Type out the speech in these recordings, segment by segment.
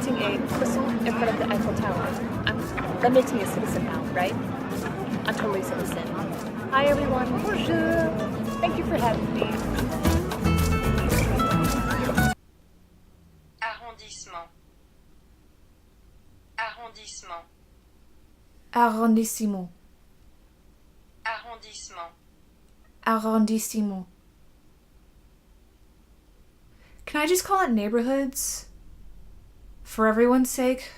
eating a croissant in front of the Eiffel Tower. That makes me a citizen now, right? I'm totally a citizen. Hi everyone, bonjour! Thank you for having me. Arrondissement. Arrondissement. Arrondissement. Arrondissement. Arrondissement. Can I just call it neighborhoods? For everyone's sake?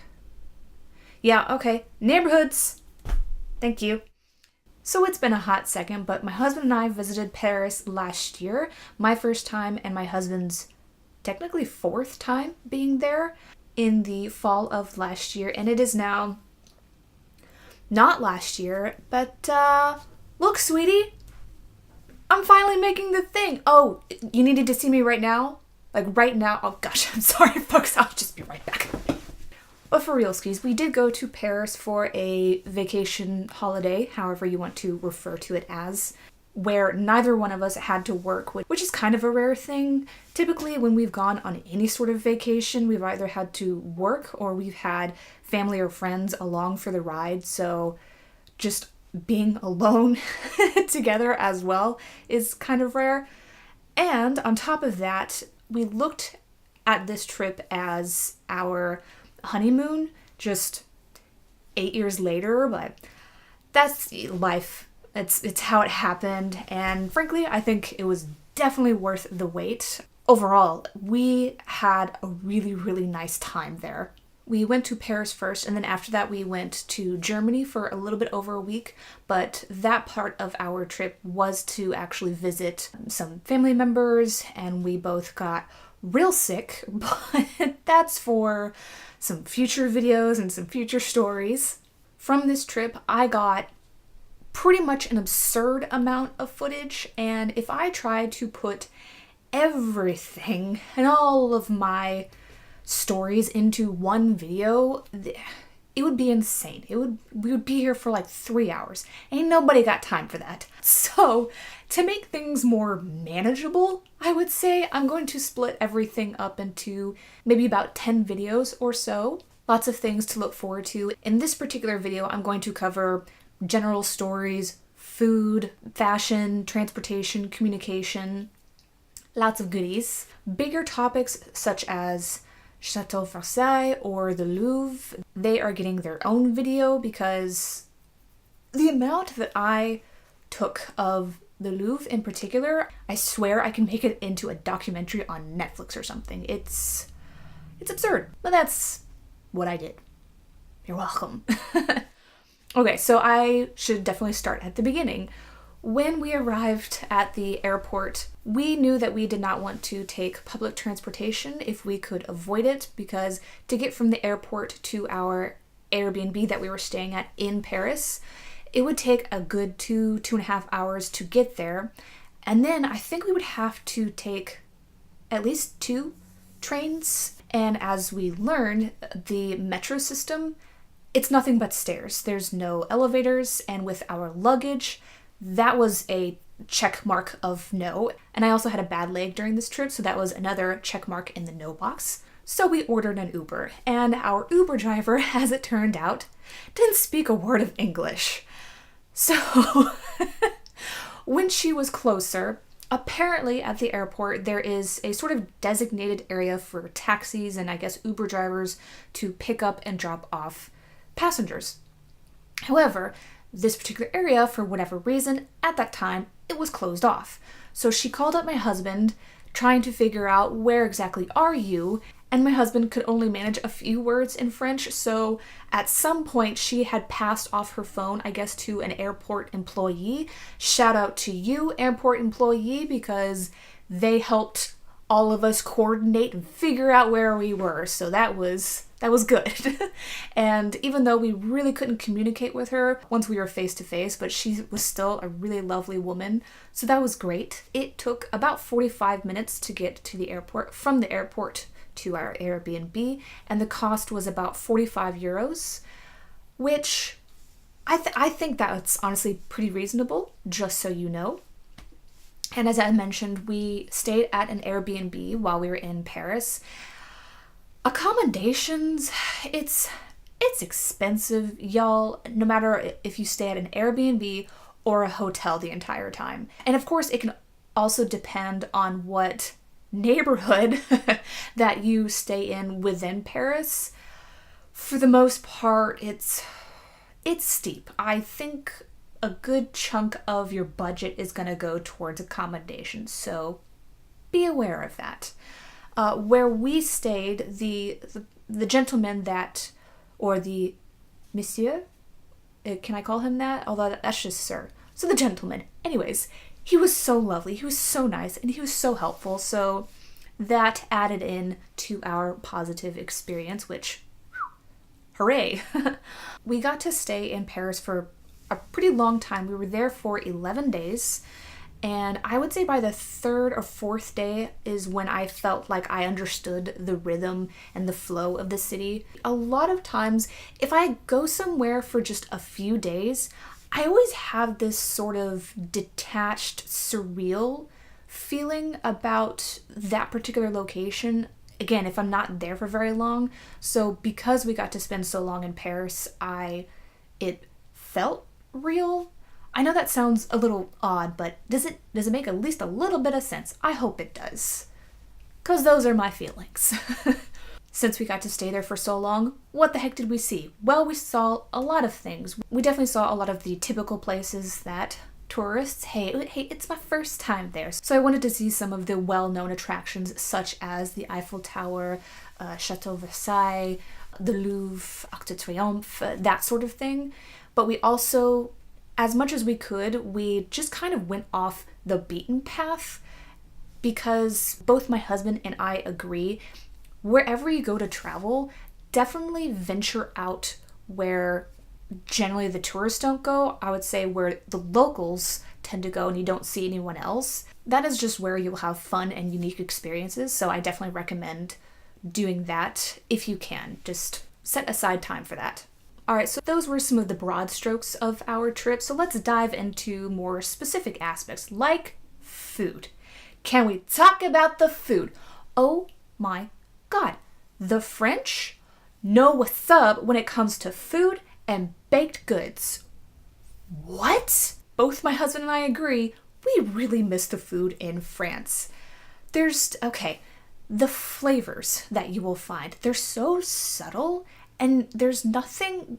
Yeah, okay. Neighborhoods! Thank you. So it's been a hot second, but my husband and I visited Paris last year. My first time and my husband's technically fourth time being there in the fall of last year. And it is now not last year, but look, sweetie. I'm finally making the thing. Oh, you needed to see me right now? Like right now? Oh gosh, I'm sorry folks, I'll just be right back. But for real skis, we did go to Paris for a vacation holiday, however you want to refer to it as, where neither one of us had to work, which is kind of a rare thing. Typically when we've gone on any sort of vacation, we've either had to work or we've had family or friends along for the ride, so just being alone together as well is kind of rare. And on top of that, we looked at this trip as our honeymoon just 8 years later, but that's life. It's how it happened, and frankly, I think it was definitely worth the wait. Overall, we had a really, really nice time there. We went to Paris first, and then after that we went to Germany for a little bit over a week, but that part of our trip was to actually visit some family members, and we both got real sick, but that's for some future videos and some future stories. From this trip, I got pretty much an absurd amount of footage, and if I tried to put everything and all of my stories into one video, it would be insane. We would be here for like 3 hours. Ain't nobody got time for that. So to make things more manageable, I would say I'm going to split everything up into maybe about 10 videos or so. Lots of things to look forward to. In this particular video, I'm going to cover general stories, food, fashion, transportation, communication, lots of goodies. Bigger topics such as Chateau Versailles or the Louvre, they are getting their own video because the amount that I took of the Louvre in particular, I swear I can make it into a documentary on Netflix or something. It's absurd, but that's what I did. You're welcome. Okay, so I should definitely start at the beginning. When we arrived at the airport, we knew that we did not want to take public transportation if we could avoid it, because to get from the airport to our Airbnb that we were staying at in Paris, it would take a good 2.5 hours to get there. And then I think we would have to take at least 2 trains. And as we learned, the metro system, it's nothing but stairs. There's no elevators, and with our luggage, that was a check mark of no. And I also had a bad leg during this trip, so that was another check mark in the no box. So we ordered an Uber, and our Uber driver, as it turned out, didn't speak a word of English. So when she was closer, apparently at the airport there is a sort of designated area for taxis and I guess Uber drivers to pick up and drop off passengers. However, this particular area, for whatever reason, at that time, it was closed off. So she called up my husband, trying to figure out where exactly are you, and my husband could only manage a few words in French, so at some point she had passed off her phone, I guess, to an airport employee. Shout out to you, airport employee, because they helped all of us coordinate and figure out where we were, so that was good. And even though we really couldn't communicate with her once we were face to face, but she was still a really lovely woman, so that was great. It took about 45 minutes to get to the airport, from the airport to our Airbnb, and the cost was about 45 euros, which I think that's honestly pretty reasonable, just so you know. And as I mentioned, we stayed at an Airbnb while we were in Paris. Accommodations, it's expensive, y'all, no matter if you stay at an Airbnb or a hotel the entire time. And of course, it can also depend on what neighborhood that you stay in within Paris. For the most part, it's steep. I think a good chunk of your budget is going to go towards accommodations, so be aware of that. Where we stayed, the gentleman that, or the monsieur, can I call him that? Although that's just sir. So the gentleman. Anyways, he was so lovely, he was so nice, and he was so helpful, so that added in to our positive experience, which, hooray! We got to stay in Paris for a pretty long time. We were there for 11 days, and I would say by the third or fourth day is when I felt like I understood the rhythm and the flow of the city. A lot of times, if I go somewhere for just a few days, I always have this sort of detached, surreal feeling about that particular location. Again, if I'm not there for very long. So because we got to spend so long in Paris, it felt real. I know that sounds a little odd, but does it make at least a little bit of sense? I hope it does. 'Cause those are my feelings. Since we got to stay there for so long, what the heck did we see? Well, we saw a lot of things. We definitely saw a lot of the typical places that tourists, hey, it's my first time there. So I wanted to see some of the well-known attractions such as the Eiffel Tower, Chateau Versailles, the Louvre, Arc de Triomphe, that sort of thing. But we also, as much as we could, we just kind of went off the beaten path because both my husband and I agree, wherever you go to travel, definitely venture out where generally the tourists don't go. I would say where the locals tend to go and you don't see anyone else. That is just where you'll have fun and unique experiences. So I definitely recommend doing that if you can. Just set aside time for that. All right, so those were some of the broad strokes of our trip. So let's dive into more specific aspects like food. Can we talk about the food? Oh my God, the French know what's up when it comes to food and baked goods. What? Both my husband and I agree, we really miss the food in France. The flavors that you will find, they're so subtle, and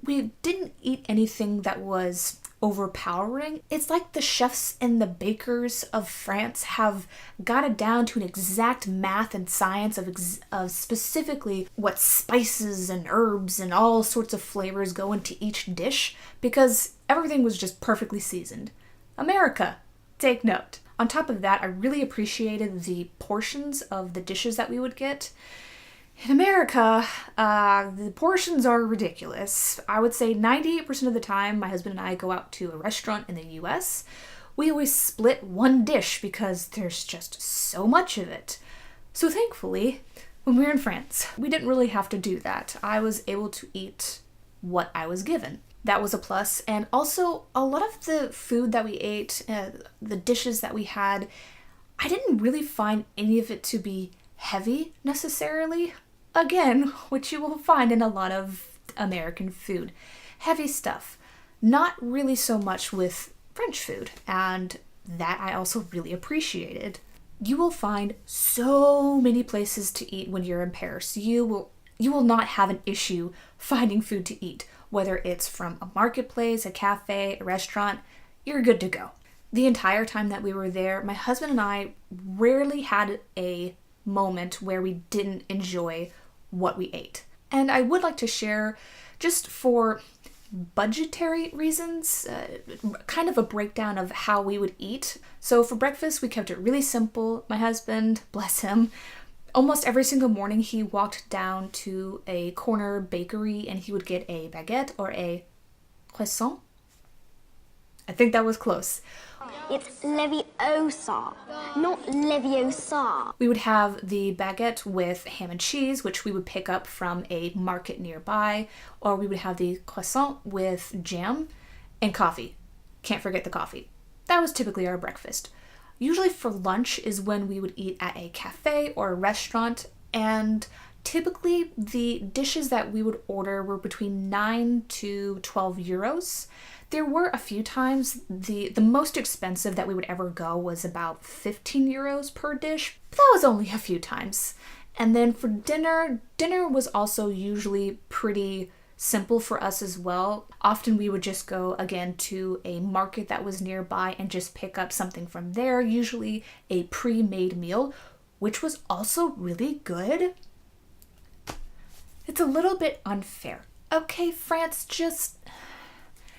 we didn't eat anything that was overpowering. It's like the chefs and the bakers of France have got it down to an exact math and science of specifically what spices and herbs and all sorts of flavors go into each dish, because everything was just perfectly seasoned. America, take note. On top of that, I really appreciated the portions of the dishes that we would get. In America, the portions are ridiculous. I would say 98% of the time my husband and I go out to a restaurant in the US, we always split one dish because there's just so much of it. So thankfully, when we were in France, we didn't really have to do that. I was able to eat what I was given. That was a plus. And also, a lot of the food that we ate, the dishes that we had, I didn't really find any of it to be heavy necessarily. Again, which you will find in a lot of American food. Heavy stuff. Not really so much with French food, and that I also really appreciated. You will find so many places to eat when you're in Paris. You will not have an issue finding food to eat, whether it's from a marketplace, a cafe, a restaurant, you're good to go. The entire time that we were there, my husband and I rarely had a moment where we didn't enjoy what we ate. And I would like to share, just for budgetary reasons, kind of a breakdown of how we would eat. So for breakfast, we kept it really simple. My husband, bless him, almost every single morning he walked down to a corner bakery and he would get a baguette or a croissant. I think that was close. It's Leviosa, not Leviosa. We would have the baguette with ham and cheese, which we would pick up from a market nearby, or we would have the croissant with jam and coffee. Can't forget the coffee. That was typically our breakfast. Usually for lunch is when we would eat at a cafe or a restaurant, and Typically, the dishes that we would order were between 9 to 12 euros. There were a few times the most expensive that we would ever go was about 15 euros per dish. But that was only a few times. And then for dinner was also usually pretty simple for us as well. Often we would just go again to a market that was nearby and just pick up something from there, usually a pre-made meal, which was also really good. It's a little bit unfair. Okay, France,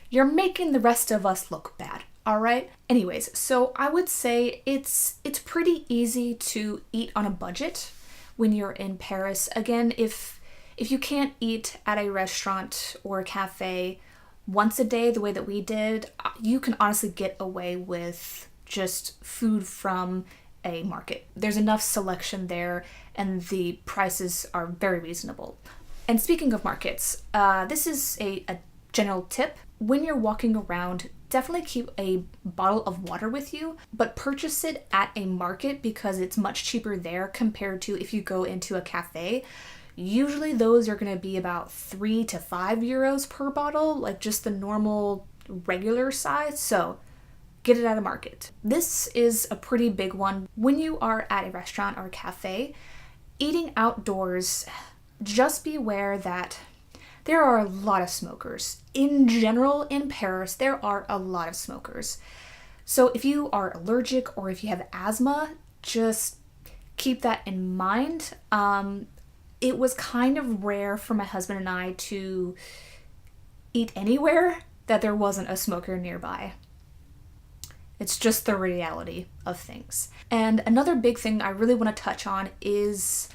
you're making the rest of us look bad, all right? Anyways, so I would say it's pretty easy to eat on a budget when you're in Paris. Again, if you can't eat at a restaurant or a cafe once a day the way that we did, you can honestly get away with just food from a market. There's enough selection there and the prices are very reasonable. And speaking of markets, this is a general tip. When you're walking around, definitely keep a bottle of water with you, but purchase it at a market because it's much cheaper there compared to if you go into a cafe. Usually those are going to be about 3 to 5 euros per bottle, like just the normal regular size. So get it at a market. This is a pretty big one. When you are at a restaurant or a cafe, eating outdoors, just be aware that there are a lot of smokers. In general, in Paris, there are a lot of smokers. So if you are allergic or if you have asthma, just keep that in mind. It was kind of rare for my husband and I to eat anywhere that there wasn't a smoker nearby. It's just the reality of things. And another big thing I really want to touch on is,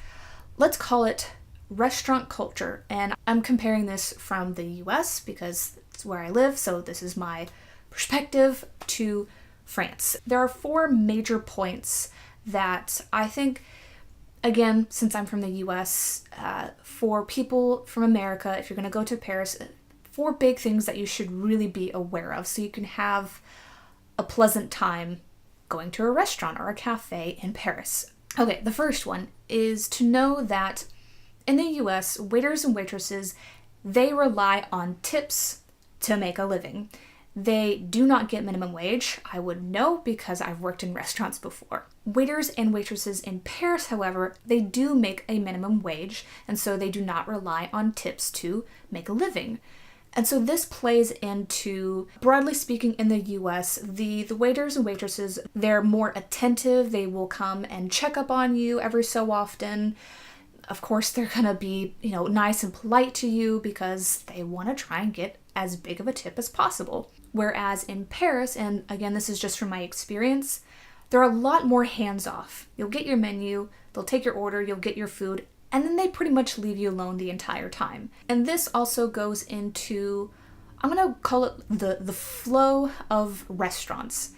let's call it restaurant culture. And I'm comparing this from the US because it's where I live, so this is my perspective, to France. There are 4 major points that I think, again, since I'm from the US, for people from America, if you're going to go to Paris, 4 big things that you should really be aware of so you can have a pleasant time going to a restaurant or a cafe in Paris. Okay, the first one is to know that in the US, waiters and waitresses, they rely on tips to make a living. They do not get minimum wage. I would know because I've worked in restaurants before. Waiters and waitresses in Paris, however, they do make a minimum wage, and so they do not rely on tips to make a living. And so this plays into, broadly speaking, in the US, the waiters and waitresses, they're more attentive. They will come and check up on you every so often. Of course, they're gonna be, nice and polite to you because they want to try and get as big of a tip as possible. Whereas in Paris, and again, this is just from my experience, they're a lot more hands-off. You'll get your menu, they'll take your order, you'll get your food, and then they pretty much leave you alone the entire time. And this also goes into, I'm gonna call it the flow of restaurants.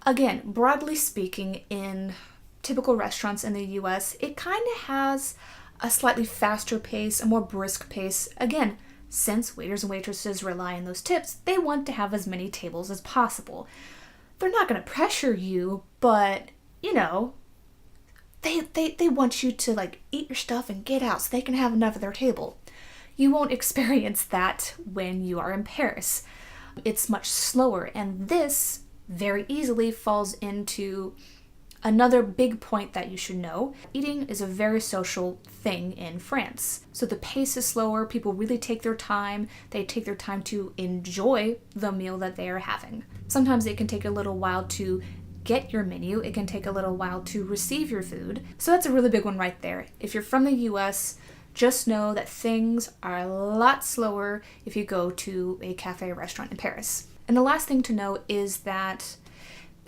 Again, broadly speaking, in typical restaurants in the US, it kind of has a slightly faster pace, a more brisk pace. Again, since waiters and waitresses rely on those tips, they want to have as many tables as possible. They're not going to pressure you, but, they want you to, eat your stuff and get out so they can have enough of their table. You won't experience that when you are in Paris. It's much slower, and this very easily falls into another big point that you should know. Eating is a very social thing in France. So the pace is slower, people really take their time, they take their time to enjoy the meal that they are having. Sometimes it can take a little while to get your menu, it can take a little while to receive your food. So that's a really big one right there. If you're from the US, just know that things are a lot slower if you go to a cafe or restaurant in Paris. And the last thing to know is that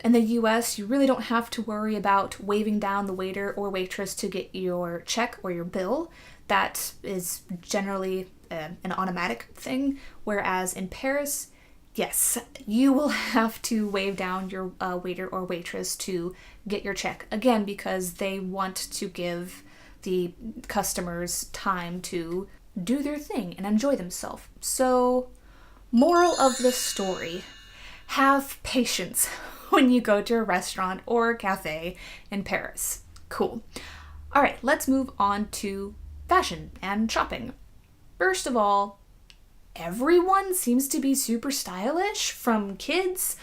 in the US, you really don't have to worry about waving down the waiter or waitress to get your check or your bill. That is generally an automatic thing, whereas in Paris, yes, you will have to wave down your waiter or waitress to get your check. Again, because they want to give the customers time to do their thing and enjoy themselves. So, moral of the story, have patience when you go to a restaurant or a cafe in Paris. Cool. All right, let's move on to fashion and shopping. First of all, everyone seems to be super stylish, from kids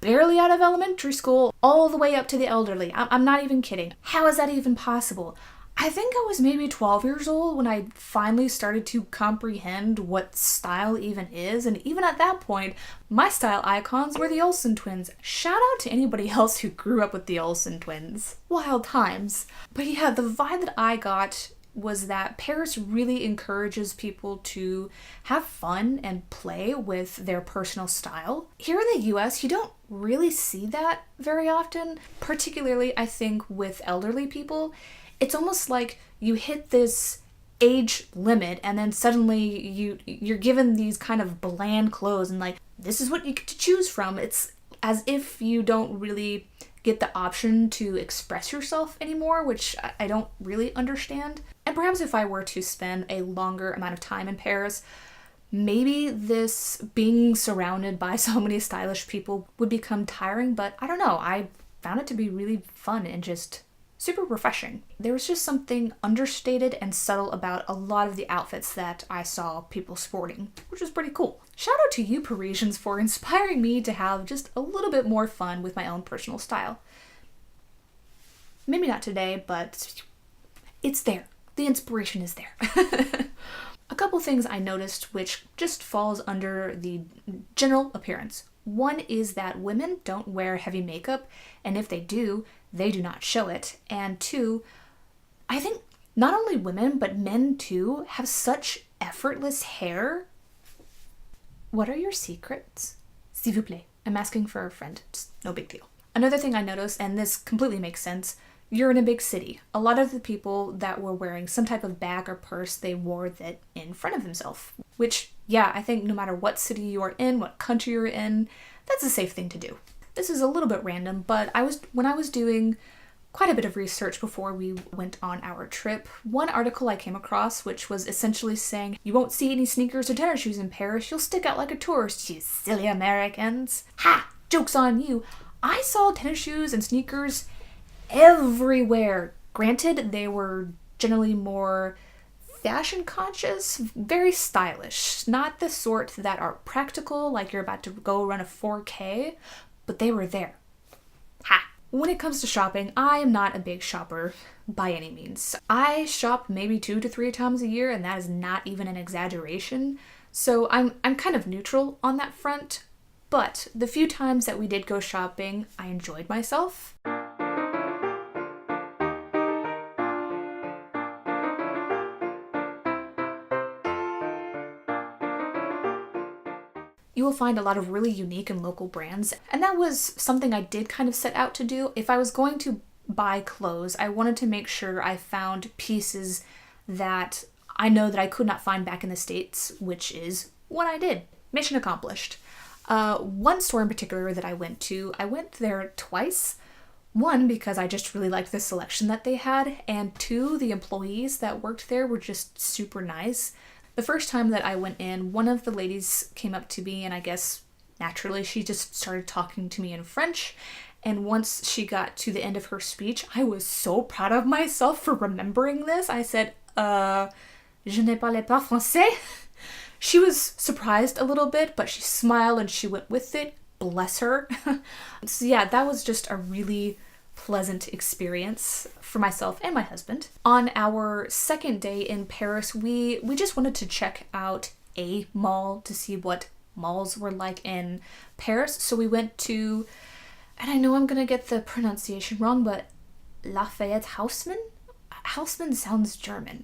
barely out of elementary school all the way up to the elderly. I'm not even kidding. How is that even possible? I think I was maybe 12 years old when I finally started to comprehend what style even is, and even at that point, my style icons were the Olsen twins. Shout out to anybody else who grew up with the Olsen twins. Wild times. But yeah, the vibe that I got was that Paris really encourages people to have fun and play with their personal style. Here in the US, you don't really see that very often, particularly I think with elderly people. It's almost like you hit this age limit and then suddenly you're given these kind of bland clothes and like, this is what you get to choose from. It's as if you don't really get the option to express yourself anymore, which I don't really understand. And perhaps if I were to spend a longer amount of time in Paris, maybe this being surrounded by so many stylish people would become tiring, but I don't know. I found it to be really fun and just super refreshing. There was just something understated and subtle about a lot of the outfits that I saw people sporting, which was pretty cool. Shout out to you Parisians for inspiring me to have just a little bit more fun with my own personal style. Maybe not today, but it's there. The inspiration is there. A couple things I noticed which just falls under the general appearance. One is that women don't wear heavy makeup, and if they do not show it. And two, I think not only women, but men too, have such effortless hair. What are your secrets? S'il vous plaît. I'm asking for a friend. It's no big deal. Another thing I noticed, and this completely makes sense, you're in a big city. A lot of the people that were wearing some type of bag or purse, they wore that in front of themselves. Which, yeah, I think no matter what city you are in, what country you're in, that's a safe thing to do. This is a little bit random, but when I was doing quite a bit of research before we went on our trip, one article I came across which was essentially saying, you won't see any sneakers or tennis shoes in Paris, you'll stick out like a tourist, you silly Americans. Ha! Joke's on you. I saw tennis shoes and sneakers everywhere. Granted, they were generally more fashion conscious, very stylish, not the sort that are practical, like you're about to go run a 4K, but they were there. Ha! When it comes to shopping, I am not a big shopper by any means. I shop maybe 2 to 3 times a year, and that is not even an exaggeration. So I'm kind of neutral on that front, but the few times that we did go shopping, I enjoyed myself. You will find a lot of really unique and local brands, and that was something I did kind of set out to do. If I was going to buy clothes, I wanted to make sure I found pieces that I know that I could not find back in the States, which is what I did. Mission accomplished. One store in particular that I went there twice. One, because I just really liked the selection that they had, and two, the employees that worked there were just super nice. The first time that I went in, one of the ladies came up to me, and I guess naturally she just started talking to me in French. And once she got to the end of her speech, I was so proud of myself for remembering this. I said, je ne parle pas français. She was surprised a little bit, but she smiled and she went with it. Bless her. So yeah, that was just a really pleasant experience for myself and my husband. On our second day in Paris, we just wanted to check out a mall to see what malls were like in Paris. So we went to, and I know I'm gonna get the pronunciation wrong, but Lafayette Haussmann? Haussmann sounds German.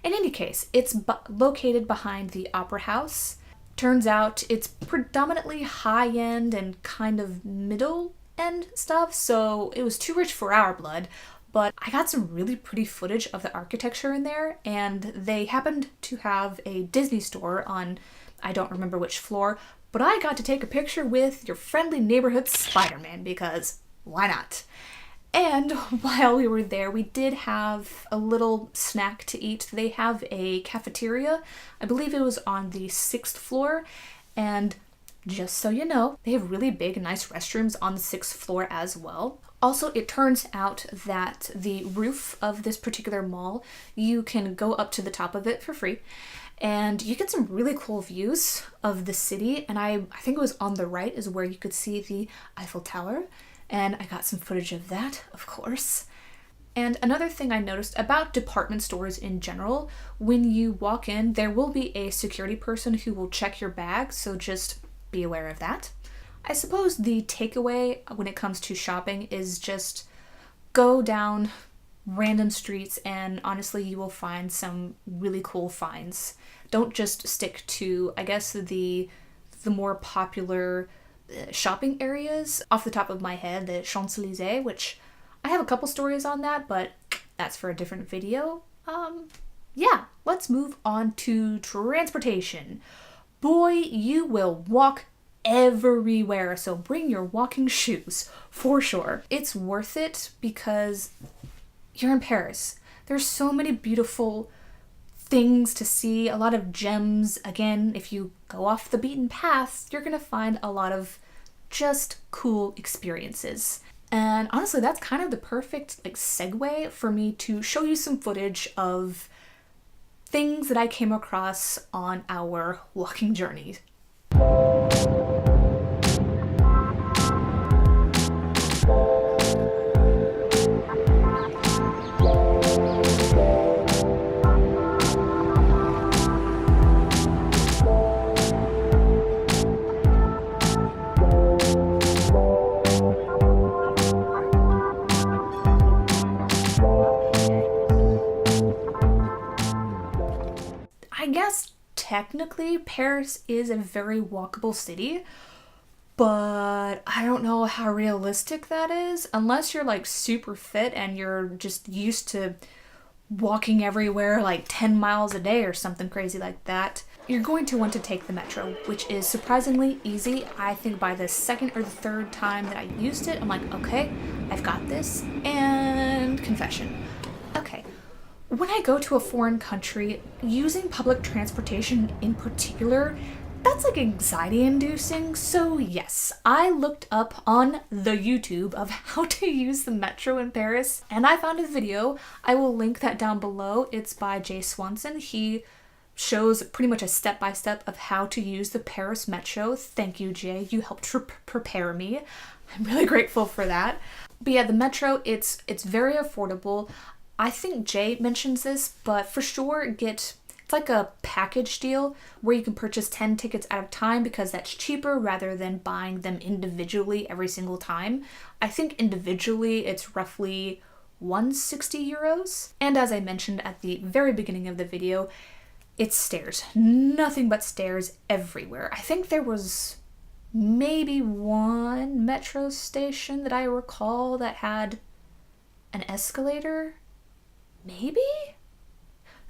In any case, it's located behind the Opera House. Turns out it's predominantly high-end and kind of middle-end stuff, so it was too rich for our blood, but I got some really pretty footage of the architecture in there, and they happened to have a Disney store on, I don't remember which floor, but I got to take a picture with your friendly neighborhood Spider-Man, because why not? And while we were there, we did have a little snack to eat. They have a cafeteria. I believe it was on the 6th floor. And just so you know, they have really big and nice restrooms on the 6th floor as well. Also, it turns out that the roof of this particular mall, you can go up to the top of it for free, and you get some really cool views of the city. And I think it was on the right is where you could see the Eiffel Tower, and I got some footage of that, of course. And another thing I noticed about department stores in general, when you walk in, there will be a security person who will check your bag, so just be aware of that. I suppose the takeaway when it comes to shopping is just go down random streets and honestly you will find some really cool finds. Don't just stick to, I guess, the more popular shopping areas. Off the top of my head, the Champs-Élysées, which I have a couple stories on that, but that's for a different video. Yeah, let's move on to transportation. Boy, you will walk everywhere, so bring your walking shoes for sure. It's worth it because you're in Paris. There's so many beautiful things to see, a lot of gems. Again, if you go off the beaten path, you're gonna find a lot of just cool experiences. And honestly, that's kind of the perfect segue for me to show you some footage of things that I came across on our walking journey. I guess technically Paris is a very walkable city, but I don't know how realistic that is unless you're super fit and you're just used to walking everywhere 10 miles a day or something crazy like that. You're going to want to take the metro, which is surprisingly easy. I think by the second or the third time that I used it, I'm like, okay, I've got this. And confession. Okay. When I go to a foreign country, using public transportation in particular, that's anxiety inducing. So yes, I looked up on the YouTube of how to use the metro in Paris, and I found a video. I will link that down below. It's by Jay Swanson. He shows pretty much a step-by-step of how to use the Paris metro. Thank you, Jay. You helped prepare me. I'm really grateful for that. But yeah, the metro, it's very affordable. I think Jay mentions this, but for sure it's like a package deal where you can purchase 10 tickets at a time because that's cheaper rather than buying them individually every single time. I think individually it's roughly 160 euros. And as I mentioned at the very beginning of the video, it's stairs. Nothing but stairs everywhere. I think there was maybe one metro station that I recall that had an escalator. Maybe?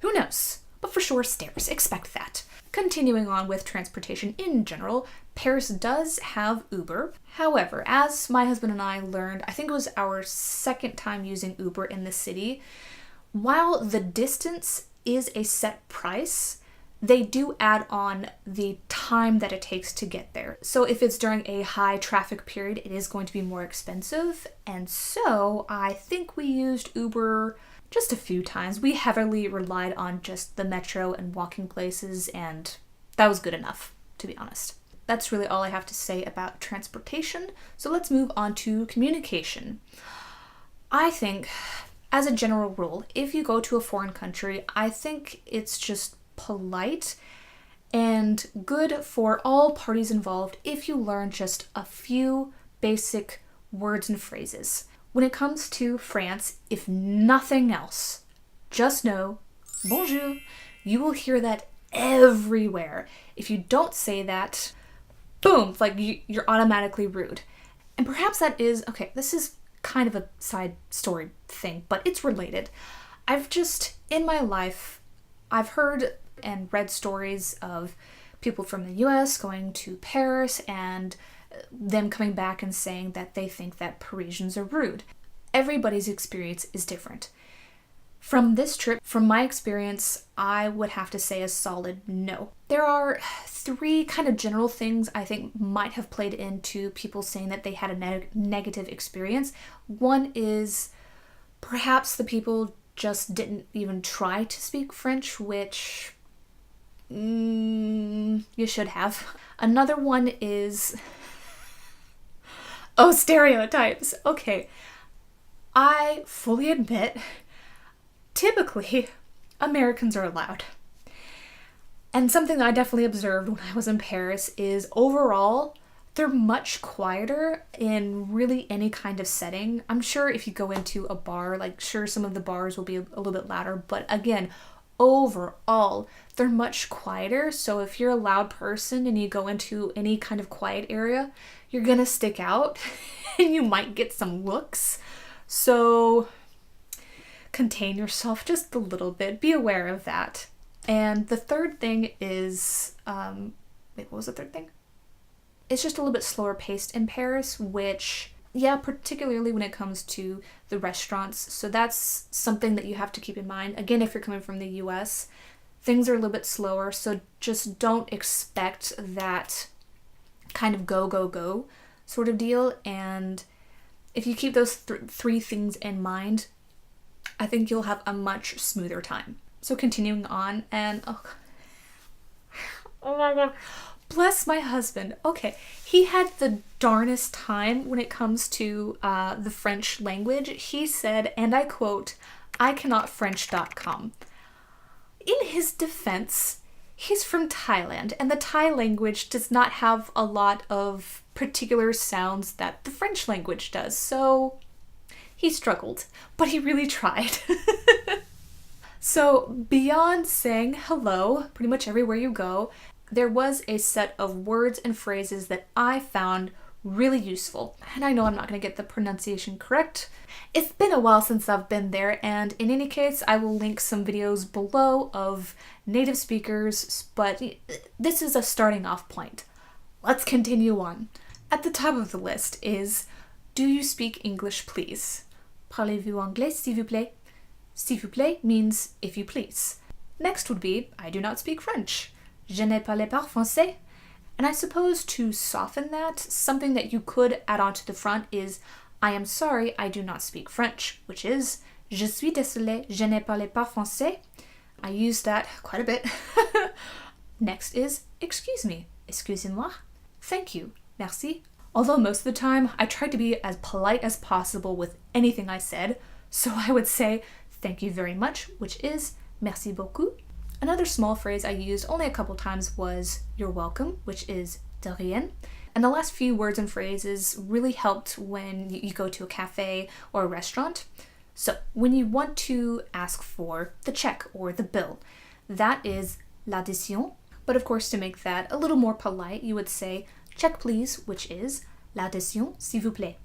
Who knows? But for sure, stairs. Expect that. Continuing on with transportation in general, Paris does have Uber. However, as my husband and I learned, I think it was our second time using Uber in the city, while the distance is a set price, they do add on the time that it takes to get there. So if it's during a high traffic period, it is going to be more expensive. And so I think we used Uber just a few times. We heavily relied on just the metro and walking places, and that was good enough, to be honest. That's really all I have to say about transportation. So let's move on to communication. I think, as a general rule, if you go to a foreign country, I think it's just polite and good for all parties involved if you learn just a few basic words and phrases. When it comes to France, if nothing else, just know, bonjour. You will hear that everywhere. If you don't say that, boom, you're automatically rude. And perhaps that is, okay, this is kind of a side story thing, but it's related. In my life, I've heard and read stories of people from the US going to Paris and them coming back and saying that they think that Parisians are rude. Everybody's experience is different. From this trip, from my experience, I would have to say a solid no. There are 3 kind of general things I think might have played into people saying that they had a negative experience. One is perhaps the people just didn't even try to speak French, which you should have. Another one is... oh, stereotypes. Okay. I fully admit, typically, Americans are loud. And something that I definitely observed when I was in Paris is overall, they're much quieter in really any kind of setting. I'm sure if you go into a bar, like sure some of the bars will be a little bit louder, but again, overall, they're much quieter. So if you're a loud person and you go into any kind of quiet area, you're gonna stick out and you might get some looks. So contain yourself just a little bit. Be aware of that. And the third thing is, what was the third thing? It's just a little bit slower paced in Paris, which, yeah, particularly when it comes to the restaurants. So that's something that you have to keep in mind. Again, if you're coming from the US, things are a little bit slower. So just don't expect that kind of go, go, go sort of deal. And if you keep those 3 things in mind, I think you'll have a much smoother time. So continuing on, and oh my god, bless my husband. Okay, he had the darnest time when it comes to the French language. He said, and I quote, "I cannot French.com." In his defense, he's from Thailand, and the Thai language does not have a lot of particular sounds that the French language does, so he struggled, but he really tried. So beyond saying hello pretty much everywhere you go, there was a set of words and phrases that I found really useful. And I know I'm not going to get the pronunciation correct. It's been a while since I've been there, and in any case, I will link some videos below of native speakers, but this is a starting off point. Let's continue on. At the top of the list is, do you speak English, please? Parlez-vous anglais, s'il vous plaît? S'il vous plaît means if you please. Next would be, I do not speak French. Je ne parle pas français. And I suppose to soften that, something that you could add on to the front is, I am sorry, I do not speak French, which is, je suis désolé, je ne parle pas français. I use that quite a bit. Next is, excuse me, excusez-moi. Thank you, merci. Although most of the time, I tried to be as polite as possible with anything I said, so I would say, thank you very much, which is, merci beaucoup. Another small phrase I used only a couple times was, you're welcome, which is, de rien. And the last few words and phrases really helped when you go to a cafe or a restaurant. So when you want to ask for the check or the bill, that is l'addition. But of course, to make that a little more polite, you would say, check please, which is, l'addition, s'il vous plaît.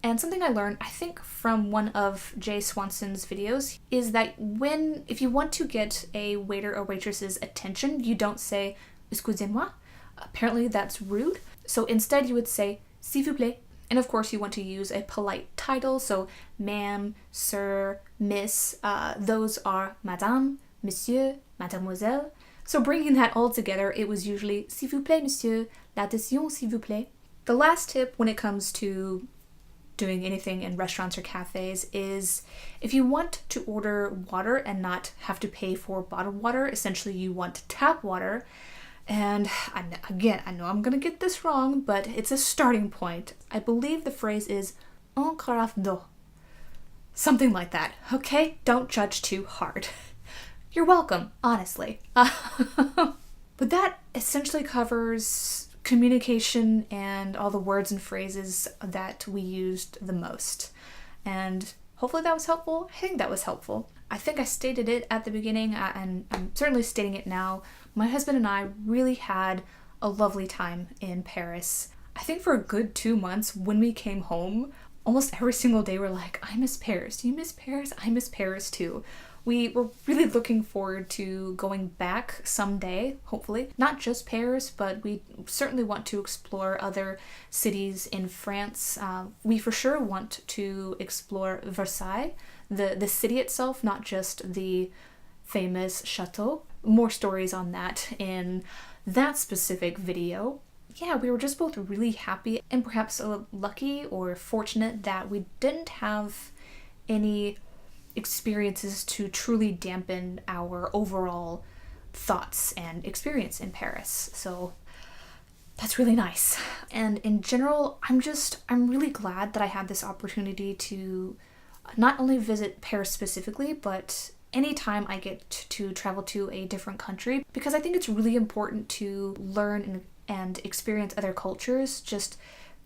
And something I learned, I think from one of Jay Swanson's videos, is that if you want to get a waiter or waitress's attention, you don't say, excusez-moi. Apparently that's rude. So instead you would say, s'il vous plaît. And of course you want to use a polite title, so ma'am, sir, miss, those are madame, monsieur, mademoiselle. So bringing that all together, it was usually, s'il vous plaît, monsieur, l'addition, s'il vous plaît. The last tip when it comes to doing anything in restaurants or cafes is if you want to order water and not have to pay for bottled water, essentially you want tap water. And again, I know I'm gonna get this wrong, but it's a starting point. I believe the phrase is un carafe d'eau. Something like that, okay? Don't judge too hard. You're welcome, honestly. But that essentially covers communication and all the words and phrases that we used the most. And hopefully that was helpful. I think that was helpful. I think I stated it at the beginning, and I'm certainly stating it now. My husband and I really had a lovely time in Paris. I think for a good 2 months when we came home, almost every single day we're like, I miss Paris. Do you miss Paris? I miss Paris too. We were really looking forward to going back someday, hopefully. Not just Paris, but we certainly want to explore other cities in France. We for sure want to explore Versailles, the city itself, not just the famous chateau. More stories on that in that specific video. Yeah, we were just both really happy and perhaps lucky or fortunate that we didn't have any experiences to truly dampen our overall thoughts and experience in Paris. So that's really nice. And in general, I'm really glad that I had this opportunity to not only visit Paris specifically, but anytime I get to travel to a different country, because I think it's really important to learn and experience other cultures, just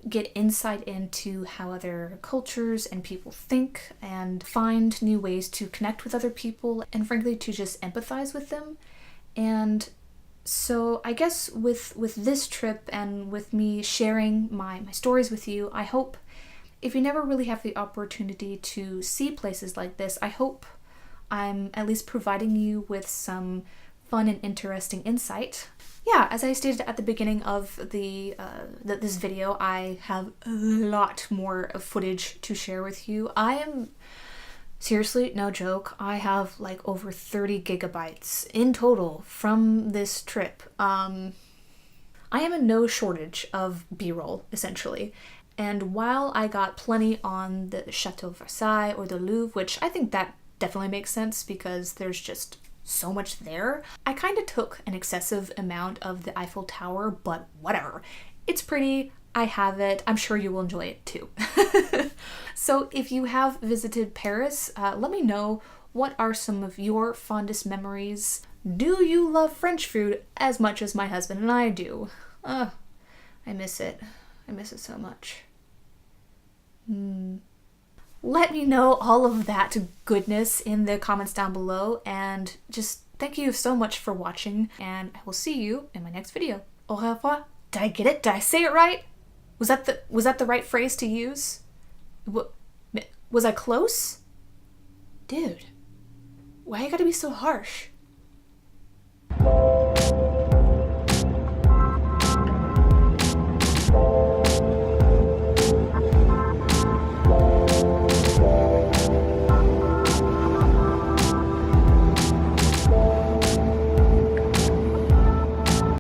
get insight into how other cultures and people think and find new ways to connect with other people and frankly to just empathize with them. And so I guess with this trip and with me sharing my stories with you, I hope if you never really have the opportunity to see places like this, I hope I'm at least providing you with some fun and interesting insight. Yeah, as I stated at the beginning of this video, I have a lot more footage to share with you. I am, seriously, no joke, I have like over 30 gigabytes in total from this trip. I am in no shortage of B-roll, essentially. And while I got plenty on the Chateau Versailles or the Louvre, which I think that definitely makes sense because there's just so much there, I kind of took an excessive amount of the Eiffel Tower, but whatever. It's pretty, I have it, I'm sure you will enjoy it too. So if you have visited Paris, let me know, what are some of your fondest memories? Do you love French food as much as my husband and I do? I miss it. I miss it so much. Let me know all of that goodness in the comments down below, and just thank you so much for watching, and I will see you in my next video. Au revoir. Did I get it? Did I say it right? Was that the right phrase to use? Was I close? Dude, why you gotta be so harsh?